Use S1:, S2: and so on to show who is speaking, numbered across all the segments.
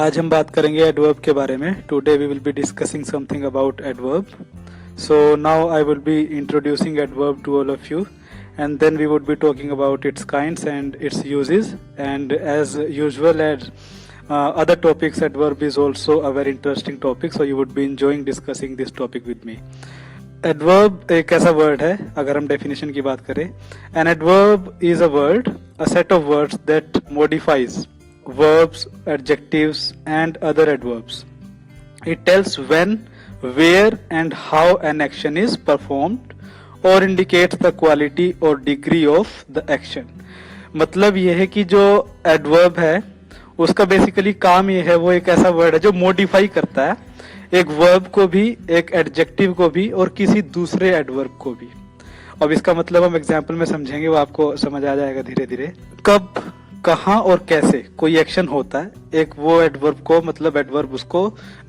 S1: आज हम बात करेंगे एडवर्ब के बारे में. Today we will be discussing something about adverb. So now I will be introducing adverb to all of you, and then we would be talking about its kinds and its uses. And as usual, as other topics, adverb is also a very interesting topic. So you would be enjoying discussing this topic with me. Adverb एक ऐसा word है, अगर हम definition की बात करें. An adverb is a word, a set of words that modifies verbs, adjectives, and other adverbs. It tells when, where and how an action is performed or indicates the quality or degree of the action. मतलब ये है कि जो adverb है उसका basically काम ये है, वो एक ऐसा वर्ड है जो मॉडिफाई करता है एक वर्ब को भी, एक एडजेक्टिव को भी और किसी दूसरे एडवर्ब को भी. अब इसका मतलब हम एग्जाम्पल में समझेंगे, वो आपको समझ आ जाएगा धीरे धीरे. कब, कहाँ और कैसे कोई एक्शन होता है, एक वो एडवर्ब को, मतलब एडवर्ब उसको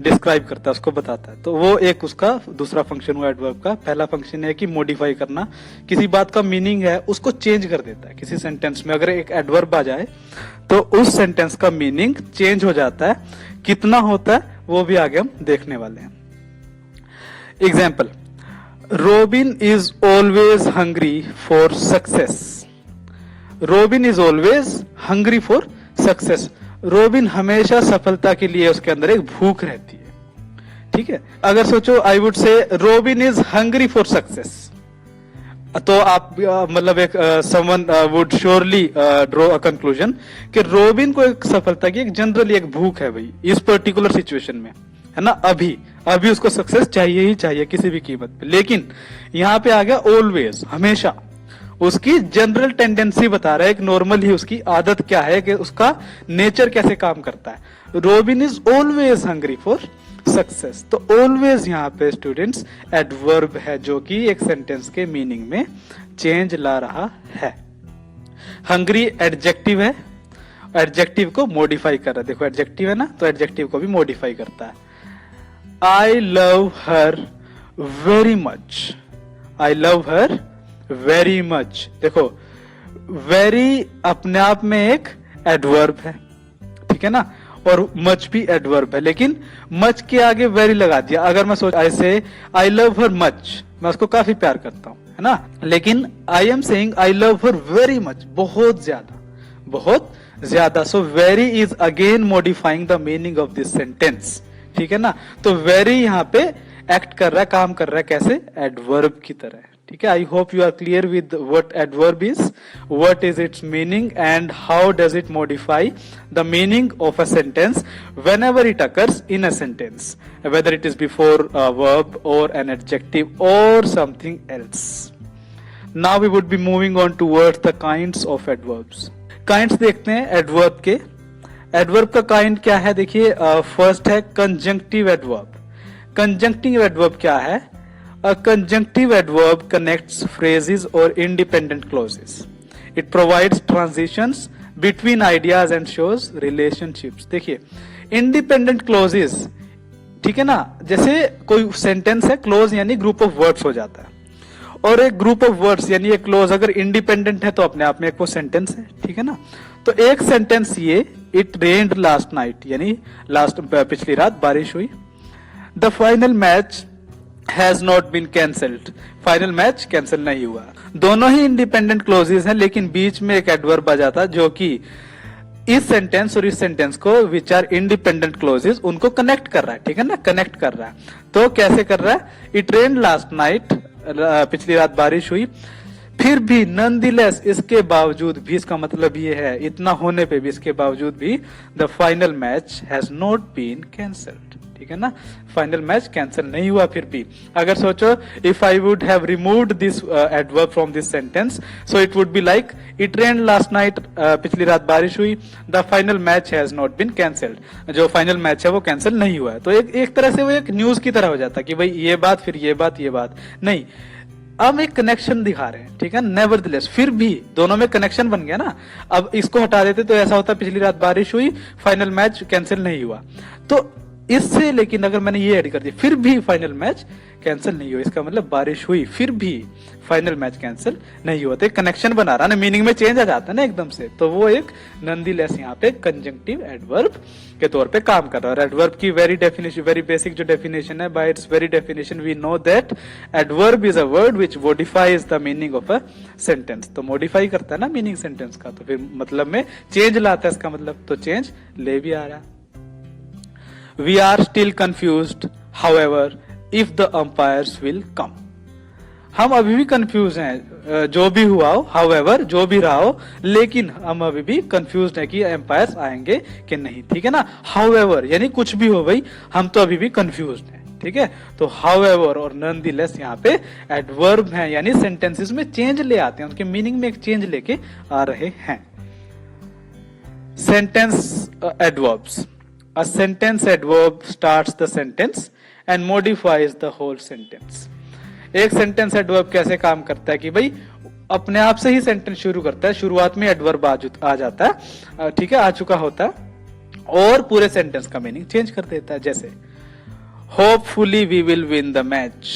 S1: डिस्क्राइब करता है, उसको बताता है. तो वो एक उसका दूसरा फंक्शन हुआ एडवर्ब का. पहला फंक्शन है कि मॉडिफाई करना, किसी बात का मीनिंग है उसको चेंज कर देता है. किसी सेंटेंस में अगर एक एडवर्ब आ जाए तो उस सेंटेंस का मीनिंग चेंज हो जाता है. कितना होता है वो भी आगे हम देखने वाले हैं. Example, robin is always hungry for success. Robin is always hungry for success. Robin हमेशा सफलता के लिए उसके अंदर एक भूख रहती है. ठीक है, अगर सोचो आई वुड से robin is hungry for success, तो आप मतलब एक someone would surely draw a conclusion कि रोबिन को एक सफलता की एक जनरली एक भूख है भाई इस पर्टिकुलर सिचुएशन में, है ना. अभी उसको सक्सेस चाहिए ही चाहिए किसी भी कीमत पे. लेकिन यहाँ पे आ गया ऑलवेज, हमेशा. उसकी जनरल टेंडेंसी बता रहा है, एक नॉर्मल ही उसकी आदत क्या है, कि उसका नेचर कैसे काम करता है. Robin is always hungry for success. तो ऑलवेज यहाँ पे स्टूडेंट्स एडवर्ब है जो कि एक सेंटेंस के मीनिंग में चेंज ला रहा है. हंग्री एडजेक्टिव है, एडजेक्टिव को मॉडिफाई कर रहा है. देखो एडजेक्टिव है ना, तो एडजेक्टिव को भी मॉडिफाई करता है. I love her very much. I love her very much. देखो वेरी अपने आप में एक एडवर्ब है, ठीक है ना, और मच भी एडवर्ब है. लेकिन मच के आगे वेरी लगा दिया. अगर मैं सोच ऐसे आई लव हर मच, मैं उसको काफी प्यार करता हूं, है ना. लेकिन I am saying I love her very much, बहुत ज्यादा, बहुत ज्यादा. So very is again modifying the meaning of this sentence. ठीक है ना. तो वेरी यहाँ पे एक्ट कर रहा है, काम कर रहा है कैसे, एडवर्ब की तरह. ठीक है, I hope you are clear with what adverb is, what is its meaning and how does it modify the meaning of a sentence whenever it occurs in a sentence, whether it is before a verb or an adjective or something else. Now we would be moving on towards the kinds of adverbs. Kinds देखते हैं adverb के. Adverb का kind क्या है, देखिए first है conjunctive adverb. Conjunctive adverb क्या है? A conjunctive adverb connects phrases or independent clauses. It provides transitions between ideas and shows relationships. देखिए independent clauses, ठीक है ना, जैसे कोई सेंटेंस है, क्लोज यानी ग्रुप ऑफ वर्ड्स हो जाता है, और एक ग्रुप ऑफ वर्ड्स यानी एक क्लोज अगर इंडिपेंडेंट है तो अपने आप में एक वो सेंटेंस है. ठीक है ना. तो एक सेंटेंस ये, इट रेन्ड लास्ट नाइट, यानी लास्ट पिछली रात बारिश हुई. The final match has not been cancelled. Final match cancel नहीं हुआ. दोनों ही इंडिपेंडेंट क्लोजेस हैं, लेकिन बीच में एक एडवर्ब आ जाता जो कि इस सेंटेंस और इस सेंटेंस को, विच आर इंडिपेंडेंट क्लोजेस, उनको कनेक्ट कर रहा है. ठीक है ना, कनेक्ट कर रहा है. तो कैसे कर रहा है? इट रेन्ड लास्ट नाइट, पिछली रात बारिश हुई. फिर भी नॉनदलेस, इसके बावजूद भी, इसका मतलब ये है इतना होने पे भी, इसके बावजूद भी the final match has not been cancelled. ठीक है ना, फाइनल मैच कैंसिल नहीं हुआ. फिर भी अगर सोचो, if I would have removed this adverb from this sentence, so it would be like it rained last night, पिछली रात बारिश हुई. The final match has not been cancelled, जो फाइनल मैच है वो कैंसिल नहीं हुआ है. तो एक तरह से वो एक न्यूज की तरह हो जाता कि भाई ये बात, फिर ये बात, ये बात नहीं. अब एक कनेक्शन दिखा रहे हैं. ठीक है, नेवरदलेस, फिर भी दोनों में कनेक्शन बन गया ना. अब इसको हटा देते तो ऐसा होता पिछली रात बारिश हुई, फाइनल मैच कैंसिल नहीं हुआ. तो इससे, लेकिन अगर मैंने ये ऐड कर दिया फिर भी फाइनल मैच कैंसिल नहीं हुआ, इसका मतलब बारिश हुई फिर भी फाइनल मैच कैंसिल नहीं हुआ। तो एक कनेक्शन बना रहा ना, मीनिंग में चेंज आ जाता है ना एकदम से, तो वो एक नॉनदीलेस यहाँ पे कंजंक्टिव एडवर्ब के तौर पे काम कर रहा है। और एडवर्ब की वेरी डेफिनेशन, वेरी बेसिक जो डेफिनेशन है, by its very definition we know that adverb is a word which modifies the meaning of a sentence. तो मॉडिफाई करता है ना मीनिंग सेंटेंस का, तो फिर मतलब में चेंज लाता है इसका मतलब, तो चेंज ले भी आ रहा है। We are still confused, however, if the umpires will come. हम अभी भी कंफ्यूज हैं, जो भी हुआ हो, however, जो भी रहा हो, लेकिन हम अभी भी कंफ्यूज हैं कि एम्पायर्स आएंगे कि नहीं, ठीक है ना। however यानी कुछ भी हो भाई, हम तो अभी भी कंफ्यूज हैं, ठीक है। तो however और nonetheless यहाँ पे एडवर्ब हैं, यानी सेंटेंसेस में चेंज ले आते हैं, उनके मीनिंग में एक चेंज लेके आ रहे हैं। Sentence adverbs. A sentence adverb starts the sentence and modifies the whole sentence. एक सेंटेंस एडवर्ब कैसे काम करता है कि भाई अपने आप से ही सेंटेंस शुरू करता है, शुरुआत में एडवर्ब आ जाता है, ठीक है, आ चुका होता है, और पूरे सेंटेंस का मीनिंग चेंज कर देता है। जैसे hopefully we will win the match,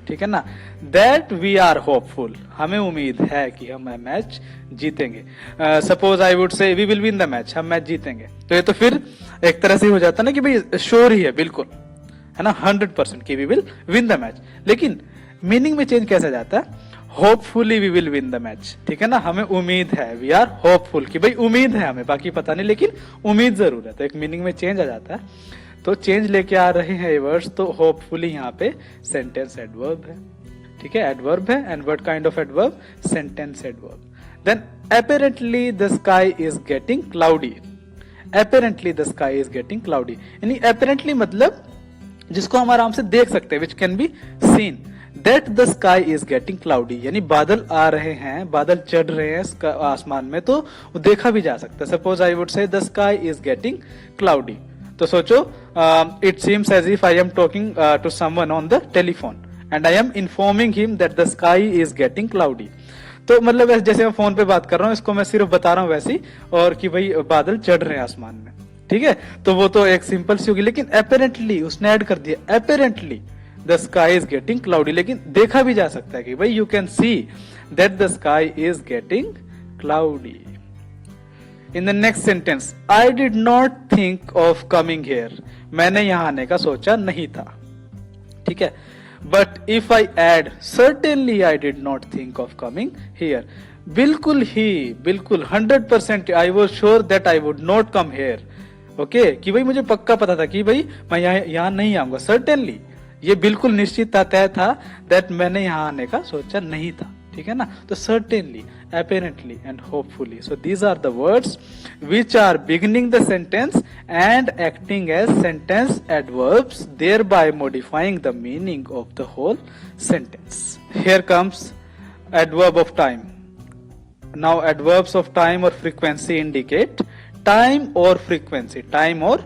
S1: ठीक है ना, दैट वी आर होपफुल, हमें उम्मीद है कि हम मैच जीतेंगे। Suppose I would say we will win the match, हम मैच जीतेंगे, तो ये तो फिर एक तरह से हो जाता है ना कि भाई श्योर ही है, बिल्कुल है ना, 100% कि we will win the match. लेकिन मीनिंग में चेंज कैसे जाता है, hopefully we will win the match, ठीक है ना, हमें उम्मीद है, वी आर होपफुल कि भाई उम्मीद है हमें, बाकी पता नहीं लेकिन उम्मीद जरूर है, तो एक मीनिंग में चेंज आ जाता है। तो चेंज लेके आ रहे हैं ये वर्ड्स, तो होपफुली यहाँ पे सेंटेंस एडवर्ब है, ठीक है, एडवर्ब है। And what kind of adverb, sentence adverb. Then apparently the sky is getting cloudy, apparently the sky is getting cloudy, यानी apparently मतलब जिसको हम आराम से देख सकते हैं, which can be seen, that the sky is getting cloudy, यानी बादल आ रहे हैं, बादल चढ़ रहे हैं आसमान में, तो वो देखा भी जा सकता है। सपोज आई वुड से the sky is getting cloudy, तो सोचो it seems as if I am talking to someone on the telephone and I am informing him that the sky is getting cloudy। तो मतलब जैसे मैं phone पे बात कर रहा हूँ, इसको मैं सिर्फ बता रहा हूँ वैसी, और कि भाई बादल चढ़ रहे हैं आसमान में, ठीक है, तो वो तो एक सिंपल सी होगी। लेकिन अपेरेंटली उसने ऐड कर दिया, apparently the sky is getting cloudy, लेकिन देखा भी जा सकता है कि भाई you can see that the sky is getting cloudy. In the next sentence, I did not think of coming here, मैंने यहां आने का सोचा नहीं था, ठीक है। But if I add certainly I did not think of coming here, बिल्कुल ही, बिल्कुल 100% I was sure that I would not come here, okay, कि भाई मुझे पक्का पता था कि भाई मैं यहाँ नहीं आऊंगा। सर्टेनली ये बिल्कुल निश्चित तय था, दैट मैंने यहाँ आने का सोचा नहीं था, ठीक है ना। तो certainly, apparently and hopefully, so these are the words which are beginning the sentence and acting as sentence adverbs, thereby modifying the meaning of the whole sentence. Here comes adverb of time. Now adverbs of time or frequency indicate time or frequency, time or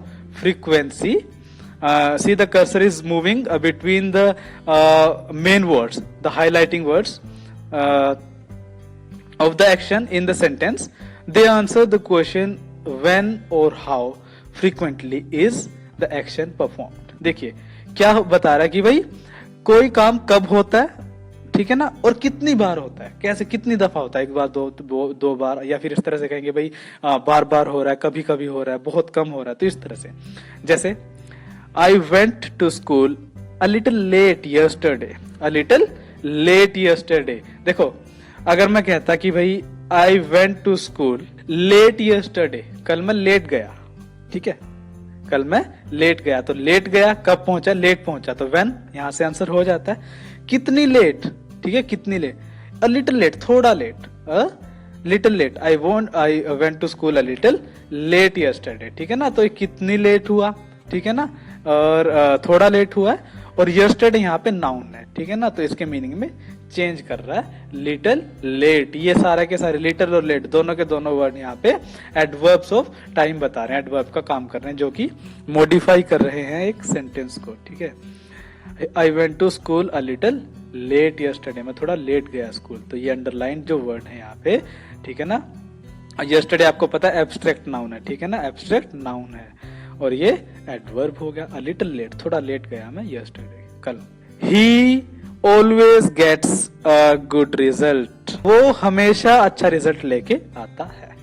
S1: frequency. See the cursor is moving between the main words, the highlighting words of the action in the sentence. They answer the question when or how frequently is the action performed. देखिए क्या बता रहा है कि भाई कोई काम कब होता है, ठीक है ना, और कितनी बार होता है, कैसे, कितनी दफा होता है, एक बार, दो बार, या फिर इस तरह से कहेंगे भाई बार बार हो रहा है, कभी कभी हो रहा है, बहुत कम हो रहा है, तो इस तरह से। जैसे I went to school a little late yesterday, a little late yesterday. देखो अगर मैं कहता कि भाई I went to school late yesterday, कल मैं लेट गया, ठीक है, कल मैं लेट गया, तो लेट गया कब पहुंचा, लेट पहुंचा, तो व्हेन यहां से आंसर हो जाता है। कितनी लेट, ठीक है, कितनी लेट, अ लिटिल लेट, थोड़ा late, a little late, I went to school a little late yesterday, ठीक है ना, तो कितनी लेट हुआ, ठीक है ना, और थोड़ा लेट हुआ है, और यस्टरडे यहाँ पे नाउन है, ठीक है ना, तो इसके मीनिंग में चेंज कर रहा है, लिटिल लेट। ये सारे के सारे लिटिल और लेट दोनों के दोनों वर्ड यहाँ पे एडवर्ब्स ऑफ टाइम बता रहे हैं, एडवर्ब का काम कर रहे हैं, जो कि मॉडिफाई कर रहे हैं एक सेंटेंस को, ठीक है। I went to school a little late yesterday, मैं थोड़ा लेट गया स्कूल, तो ये अंडरलाइन जो वर्ड है यहाँ पे, ठीक है ना। यस्टरडे आपको पता है एब्स्ट्रैक्ट नाउन है, ठीक है ना, एब्स्ट्रैक्ट नाउन है, और ये एडवर्ब हो गया। अ लिटिल लेट, थोड़ा लेट गया मैं यस्टरडे, कल। He always gets a good result, वो हमेशा अच्छा रिजल्ट लेके आता है।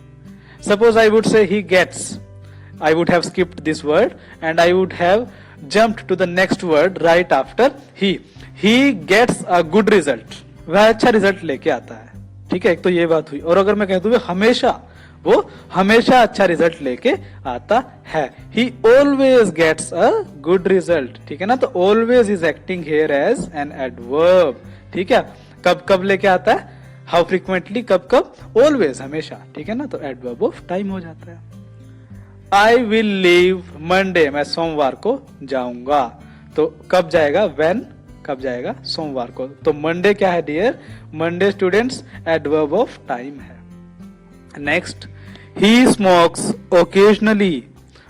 S1: Suppose I would say he gets, I would have skipped this word and I would have jumped to the next word right after he. He gets a good result. वह अच्छा result लेके आता है। ठीक है, एक तो ये बात हुई। और अगर मैं कह दूं हमेशा, वो हमेशा अच्छा रिजल्ट लेके आता है। He always gets a good result। ठीक है ना, तो always is acting here as an adverb। ठीक है, कब कब लेके आता है, how frequently, कब कब, always, हमेशा। ठीक है ना, तो adverb of time हो जाता है। I will leave Monday, मैं सोमवार को जाऊंगा। तो कब जाएगा, when, कब जाएगा, सोमवार को। तो मंडे क्या है dear, Monday students adverb of time है। नेक्स्ट, ही स्मोक्स ओकेजनली,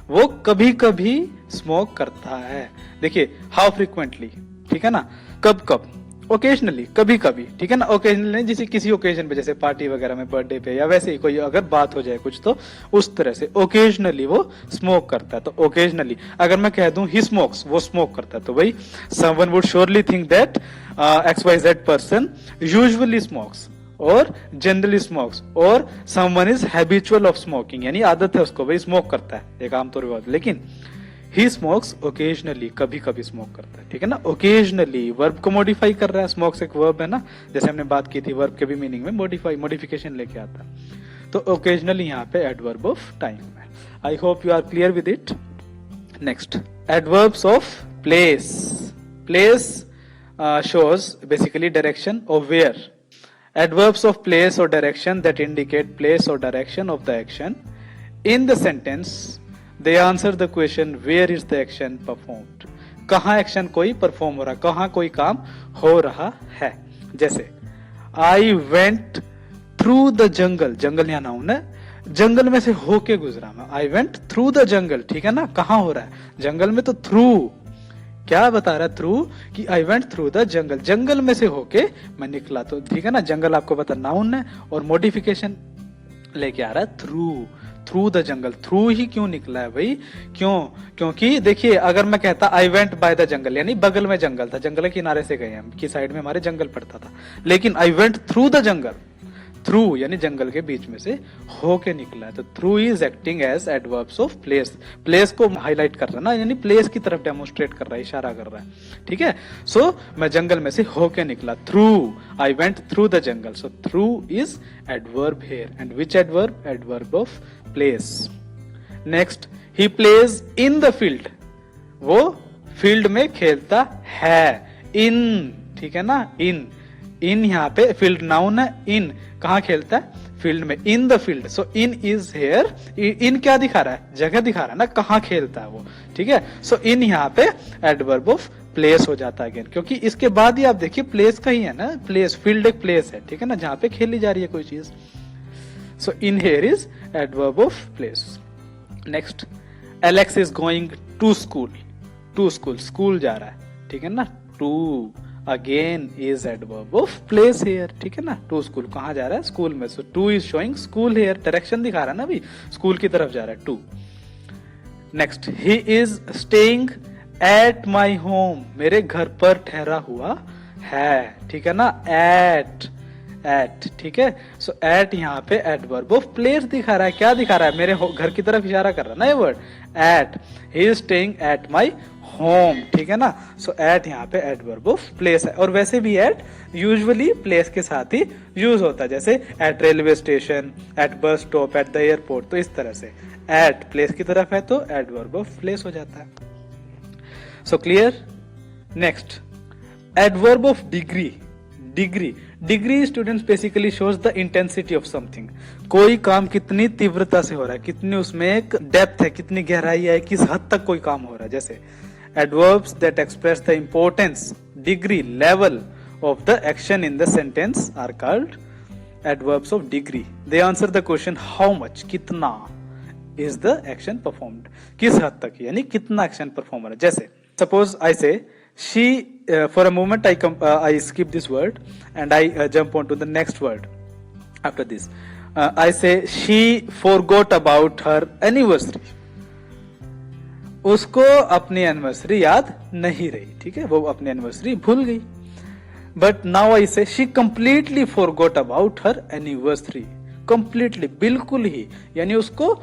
S1: वो कभी कभी स्मोक करता है। देखिए हाउ फ्रीक्वेंटली, ठीक है ना, कब कब, ओकेजनली, कभी कभी। ठीक है ना, ओकेजनली जैसे किसी ओकेजन पे, जैसे पार्टी वगैरह में, बर्थडे पे, या वैसे ही कोई अगर बात हो जाए कुछ, तो उस तरह से ओकेजनली वो स्मोक करता है। तो ओकेजनली अगर मैं कह दूं ही स्मोक्स, वो स्मोक करता है, तो भाई someone would surely think that XYZ person usually smokes और जनरली स्मोक्स और someone is habitual of smoking, यानी आदत है उसको, भाई स्मोक करता है, एक आमतौर पर। लेकिन ही स्मोक्स ओकेजनली, कभी कभी स्मोक करता है। ठीक है ना, ओकेजनली वर्ब को मॉडिफाई कर रहा है। स्मोक्स एक वर्ब है ना, जैसे हमने बात की थी, वर्ब के भी मीनिंग में मॉडिफिकेशन लेके आता है। तो ओकेजनली यहाँ पे एडवर्ब ऑफ टाइम है। I hope you are clear with it. Next, adverbs of place. Place shows basically direction of where. Adverbs of place or direction that indicate place or direction of the action in the sentence, they answer the question where is the action performed. कहाँ action कोई perform हो रहा है, कहाँ कोई काम हो रहा है। जैसे I went through the jungle, जंगल यहाँ नाउन है, जंगल में से होके गुजरा मैं। I went through the jungle, ठीक है ना, कहाँ हो रहा है, जंगल में, तो through क्या बता रहा है, थ्रू, कि I went through the jungle, जंगल में से होके मैं निकला। तो ठीक है ना, जंगल आपको पता नाउन है और मॉडिफिकेशन लेके आ रहा है थ्रू द जंगल। थ्रू ही क्यों निकला है भाई, क्यों, क्योंकि देखिए अगर मैं कहता I went by the jungle, यानी बगल में जंगल था, जंगल के किनारे से गए हम, की साइड में हमारे जंगल पड़ता था। लेकिन आई went through the jungle, through यानी जंगल के बीच में से होके निकला है। तो through is acting as adverbs of place. Place को हाईलाइट कर रहा है ना, यानी प्लेस की तरफ डेमोन्स्ट्रेट कर रहा है, इशारा कर रहा है। ठीक है, सो मैं जंगल में से होके निकला, through, I went through the jungle. So through is adverb here. And which adverb, adverb of place. Next, he plays in the field, वो फील्ड में खेलता है। इन, ठीक है ना, इन यहाँ पे फील्ड नाउन है, इन कहाँ खेलता है, फील्ड में, in the field. So in is here, in क्या दिखा रहा है, जगह दिखा रहा है ना, कहाँ खेलता है वो। ठीक है, सो इन यहाँ पे एडवर्ब ऑफ प्लेस हो जाता है अगेन, क्योंकि इसके बाद ही आप देखिए प्लेस का ही है ना, प्लेस, फील्ड एक प्लेस है, ठीक है ना, जहाँ पे खेली जा रही है कोई चीज। So in here is adverb of place. Next, Alex is going to school, to school, school जा रहा है, ठीक है ना, to again is adverb of place here. ठीक है ना, टू स्कूल, कहाँ जा रहा है, स्कूल में। So to is showing school here, direction दिखा रहा है ना अभी, स्कूल की तरफ जा रहा है, to. Next, he is staying at my home, मेरे घर पर ठहरा हुआ है। ठीक है ना, एट, ठीक है। सो एट यहाँ पे एडवर्ब ऑफ प्लेस दिखा रहा है, क्या दिखा रहा है, मेरे घर की तरफ इशारा कर रहा है ना ये word, at. He is staying at my home, ठीक है ना। सो एट यहाँ पे एडवर्ब ऑफ प्लेस है। और वैसे भी एट यूजुअली प्लेस के साथ ही यूज होता है, जैसे at railway station, at bus stop, at the airport. तो इस तरह से एट प्लेस की तरफ है तो एडवर्ब ऑफ प्लेस हो जाता है। So clear. Next, adverb of degree. Degree students basically shows the intensity of something, कोई काम कितनी तीव्रता से हो रहा है, कितनी उसमें एक डेप्थ है, कितनी गहराई है, किस हद तक कोई काम हो रहा है। जैसे adverbs that express the importance, degree, level of the action in the sentence are called adverbs of degree. They answer the question how much, कितना is the action performed, किस हद तक, यानी कितना action perform हो रहा है। जैसे suppose I say she, for a moment I skip this word and I jump on to the next word after this. I say she forgot about her anniversary. उसको अपनी एनिवर्सरी याद नहीं रही, ठीक है, वो अपनी एनिवर्सरी भूल गई। बट नाउ आई से she completely forgot about her anniversary, completely, बिल्कुल ही, यानी उसको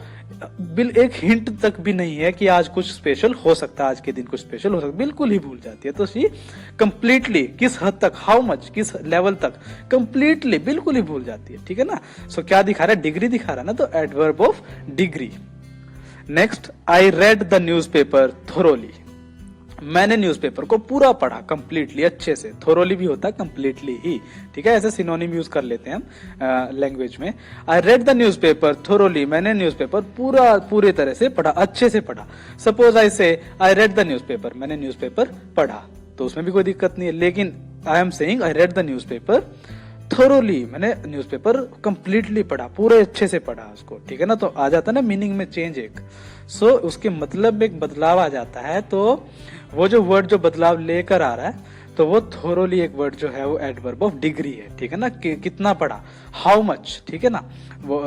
S1: एक हिंट तक भी नहीं है कि आज कुछ स्पेशल हो सकता है, आज के दिन कुछ स्पेशल हो सकता है, बिल्कुल ही भूल जाती है। तो शी कंप्लीटली, किस हद तक, हाउ मच, किस लेवल तक, कंप्लीटली, बिल्कुल ही भूल जाती है, ठीक है ना। सो क्या दिखा रहा है, डिग्री दिखा रहा है ना, तो adverb of degree. Next, I read the newspaper thoroughly, मैंने न्यूज़पेपर को पूरा पढ़ा, कंप्लीटली, अच्छे से, थोरोली भी होता है कंप्लीटली ही, ठीक है, ऐसे सिनोनिम यूज कर लेते हैं हम लैंग्वेज में। I read the newspaper thoroughly, मैंने न्यूज़पेपर पूरे तरह से पढ़ा, अच्छे से पढ़ा। सपोज आई से आई रेड द न्यूज़पेपर, मैंने न्यूज़पेपर पढ़ा, तो उसमें भी कोई दिक्कत नहीं है। लेकिन I am saying I read the newspaper thoroughly, मैंने न्यूज़पेपर कंप्लीटली पढ़ा, पूरे अच्छे से पढ़ा उसको, ठीक है ना। तो आ जाता है ना मीनिंग में चेंज एक, सो उसके मतलब में एक बदलाव आ जाता है। तो वो जो वर्ड जो बदलाव लेकर आ रहा है, तो वो थोरोली एक वर्ड जो है वो एडवर्ब ऑफ डिग्री है, ठीक है ना। कितना पढ़ा, हाउ मच, ठीक है ना। वो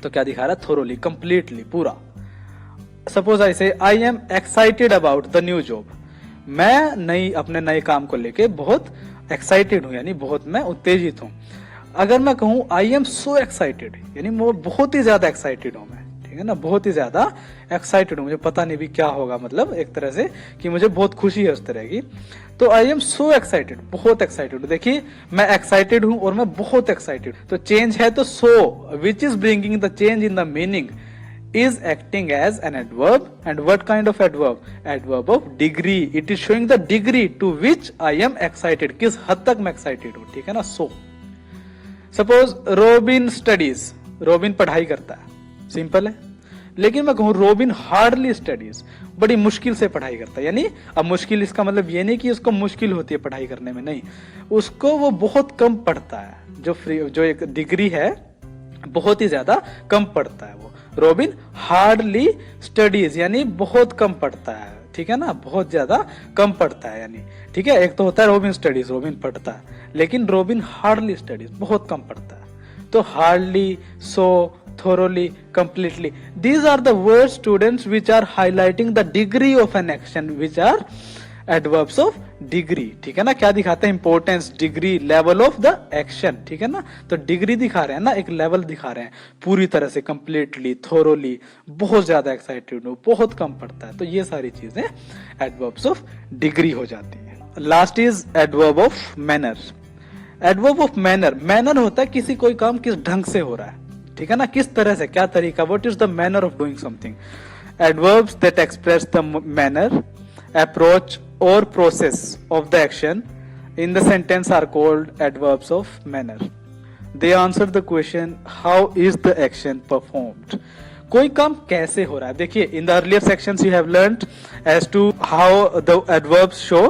S1: तो क्या दिखा रहा है, थोरोली, कंप्लीटली, पूरा। सपोज आई से I am excited about the new job, मैं अपने नए काम को लेके बहुत एक्साइटेड हूँ, यानी बहुत मैं उत्तेजित हूँ। अगर मैं कहूँ आई एम सो एक्साइटेड, यानी वो बहुत ही ज्यादा एक्साइटेड हूँ मैं, ठीक है ना, बहुत ही ज्यादा एक्साइटेड हूँ, मुझे पता नहीं भी क्या होगा, मतलब एक तरह से कि मुझे बहुत खुशी है उस तरह की। तो आई एम सो एक्साइटेड, बहुत एक्साइटेड हूँ। देखिए, मैं एक्साइटेड हूँ और मैं बहुत एक्साइटेड, तो चेंज है तो so, which is bringing the change in the meaning, is acting as an adverb. And what kind of adverb? Adverb of degree. It is showing the degree to which I am excited, किस हद तक मैं excited हूं, ठीक है ना। so suppose robin studies, robin पढ़ाई करता है, सिंपल है। लेकिन मैं कहूं रोबिन हार्डली स्टडीज, बड़ी मुश्किल से पढ़ाई करता है, यानी अब मुश्किल इसका मतलब ये नहीं कि उसको मुश्किल होती है पढ़ाई करने में, नहीं, उसको वो बहुत कम पढ़ता है, जो एक डिग्री है, बहुत ही ज्यादा कम पढ़ता है वो। रोबिन हार्डली स्टडीज, यानी बहुत कम पढ़ता है, ठीक है ना, बहुत ज्यादा कम पढ़ता है, यानी, ठीक है। एक तो होता है रोबिन स्टडीज, रोबिन पढ़ता है, लेकिन रोबिन हार्डली स्टडीज, बहुत कम पढ़ता है। तो hardly, so, thoroughly, completely, these are the words, students, which are highlighting the degree of an action, which are adverbs of degree, ठीक है ना। क्या दिखाते हैं, importance, degree, level of the action, ठीक है ना। तो डिग्री दिखा रहे हैं ना, एक लेवल दिखा रहे हैं, पूरी तरह से, कंप्लीटली, थोरोली, बहुत ज्यादा एक्साइटेड हो, बहुत कम पढ़ता है। तो ये सारी चीजें एडवर्ब्स ऑफ डिग्री हो जाती है। Last is adverb of manner. Adverb of manner, manner होता है किसी कोई काम किस ढंग से हो रहा है, ठीक है ना, किस तरह से, क्या तरीका, what is the manner of doing something. Adverbs that express the manner, approach or process of the action in the sentence are called adverbs of manner. They answer the question how is the action performed. कोई काम कैसे हो रहा है। देखिए, in the earlier sections you have learnt as to how the adverbs show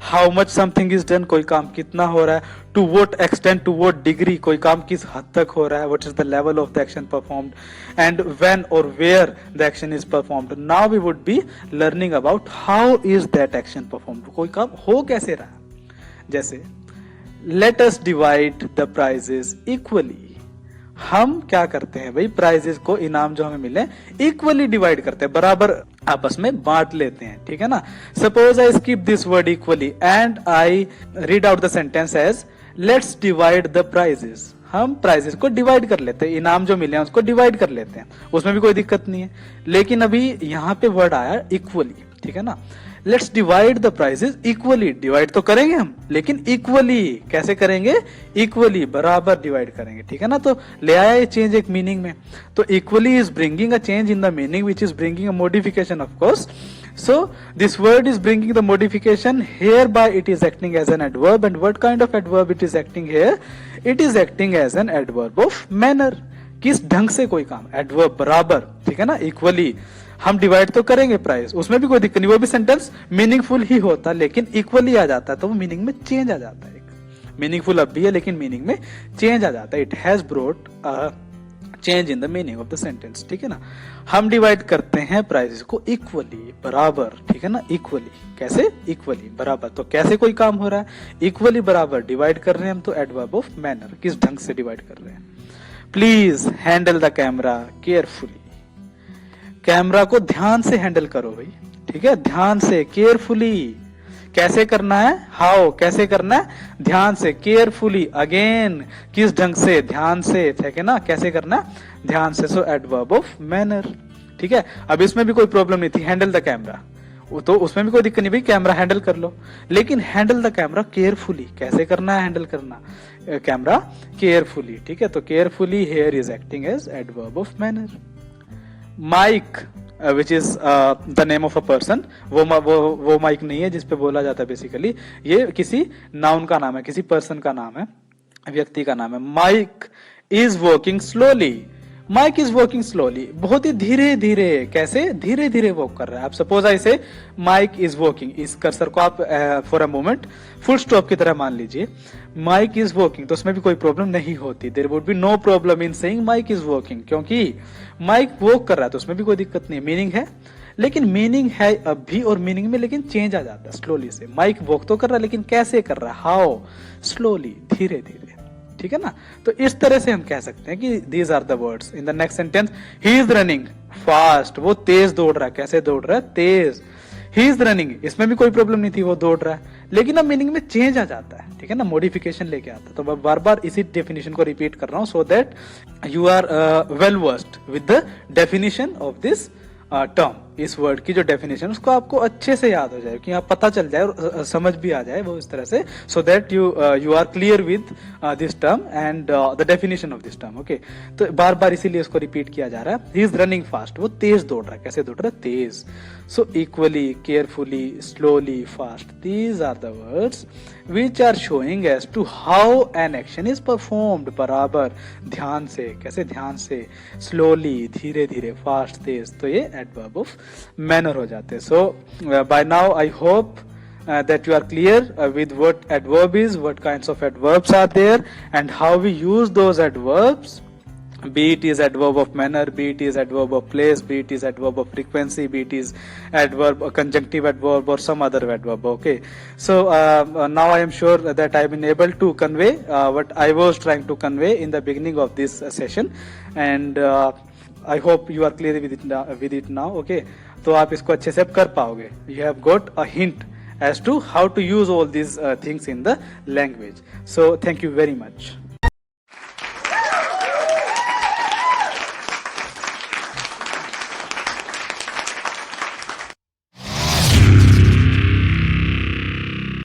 S1: how much something is done, कोई काम कितना हो रहा है, to what extent, to what degree, कोई काम किस हद तक हो रहा है, what is the level of the action performed, and when or where the action is performed. Now we would be learning about how is that action performed, कोई काम हो कैसे रहा है। जैसे let us divide the prizes equally, हम क्या करते हैं भाई, प्राइजेस को, इनाम जो हमें मिले, इक्वली डिवाइड करते हैं, बराबर आपस में बांट लेते हैं, ठीक है ना। Suppose I skip this word equally and I read out the sentence as let's divide the prizes. हम प्राइजेस को डिवाइड कर लेते हैं, इनाम जो मिले हैं उसको डिवाइड कर लेते हैं, उसमें भी कोई दिक्कत नहीं है। लेकिन अभी यहाँ पे वर्ड आया इक्वली, ठीक है ना। Let's divide the prizes equally, divide तो करेंगे हम, लेकिन इक्वली कैसे करेंगे, इक्वली, बराबर डिवाइड करेंगे, ठीक है ना। तो ले आया ये चेंज एक मीनिंग में। तो equally is bringing a change in the meaning which is bringing a modification, of course. So this word is bringing the modification, hereby it is acting as an adverb. And what kind of adverb it is acting here? It is acting as an adverb of manner. किस ढंग से कोई काम, adverb, बराबर, ठीक है ना, equally. हम डिवाइड तो करेंगे प्राइस, उसमें भी कोई दिक्कत नहीं, वो भी सेंटेंस मीनिंगफुल ही होता, लेकिन इक्वली आ जाता है तो वो मीनिंग में चेंज आ जाता है। मीनिंगफुल अब भी है लेकिन मीनिंग में चेंज आ जाता है। It has brought change in the meaning of the sentence, ठीक है ना। हम डिवाइड करते हैं प्राइसेस को इक्वली, बराबर, ठीक है ना, इक्वली, कैसे, इक्वली, बराबर। तो कैसे कोई काम हो रहा है, इक्वली, बराबर डिवाइड कर रहे हैं हम, तो एडवर्ब ऑफ मैनर, किस ढंग से डिवाइड कर रहे हैं। Please handle the camera carefully, camera को ध्यान से हैंडल करो भाई, ठीक ठीक है, ध्यान से, केयरफुली। कैसे करना है, हाउ, कैसे करना है, ध्यान से, केयरफुली, अगेन किस ढंग से, ध्यान से, ठीक है ना, कैसे करना है, ध्यान से। सो एडवर्ब ऑफ मैनर, ठीक है। अब इसमें भी कोई प्रॉब्लम नहीं थी, हैंडल द कैमरा, तो उसमें भी कोई दिक्कत नहीं, भाई कैमरा हैंडल कर लो, लेकिन हैंडल द कैमरा केयरफुली, कैसे करना है हैंडल करना कैमरा केयरफुली, ठीक है। तो carefully here is acting as adverb of manner. Mike which is the name of a person, वो माइक नहीं है जिसपे बोला जाता है बेसिकली, ये किसी नाउन का नाम है, किसी पर्सन का नाम है, व्यक्ति का नाम है। Mike is working slowly, Mike is working slowly, बहुत ही धीरे धीरे, कैसे, धीरे धीरे वर्क कर रहा है। आप सपोज आई से माइक इज वर्किंग, इस कर्सर को आप for a moment full stop की तरह मान लीजिए, माइक इज वर्किंग, तो उसमें भी कोई प्रॉब्लम नहीं होती, there would be no problem in saying Mike is working, क्योंकि माइक वर्क कर रहा है तो उसमें भी कोई दिक्कत नहीं है, मीनिंग है, लेकिन मीनिंग है अब भी, और मीनिंग में लेकिन चेंज आ जाता है स्लोली से। माइक वर्क तो कर रहा है लेकिन कैसे कर रहा है, हाउ, स्लोली, धीरे धीरे, ठीक है ना। तो इस तरह से हम कह सकते हैं कि these are the words in the next sentence. He is running fast, वो तेज दौड़ रहा है, कैसे दौड़ रहा है, तेज। ही इज रनिंग, इसमें भी कोई प्रॉब्लम नहीं थी, वो दौड़ रहा है, लेकिन अब मीनिंग में चेंज आ जाता है, ठीक है ना, मॉडिफिकेशन लेके आता है। तो मैं बार बार इसी डेफिनेशन को रिपीट कर रहा हूं, so that you are well versed with the definition of this term, इस वर्ड की जो डेफिनेशन उसको आपको अच्छे से याद हो जाए, कि आप पता चल जाए और समझ भी आ जाए वो इस तरह से, so that you are clear with this term and the definition of this term, okay. तो बार बार इसीलिए इसको रिपीट किया जा रहा है। ही इज रनिंग फास्ट, वो तेज दौड़ रहा है, कैसे दौड़ रहा है, तेज। So equally, carefully, slowly, fast, these are the words which are showing as to how an action is performed, बराबर, ध्यान से, कैसे, ध्यान से, slowly, धीरे धीरे, fast, तेज, तो ये adverb of manner हो जाते हैं। So by now I hope that you are clear with what adverb is, what kinds of adverbs are there, and how we use those adverbs, be it is adverb of manner, be it is adverb of place, be it is adverb of frequency, be it is adverb, conjunctive adverb, or some other adverb, okay. So now I am sure that I have been able to convey what I was trying to convey in the beginning of this session, and I hope you are clear with it now, okay. तो आप इसको अच्छे से कर पाओगे, you have got a hint as to how to use all these things in the language. So thank you very much.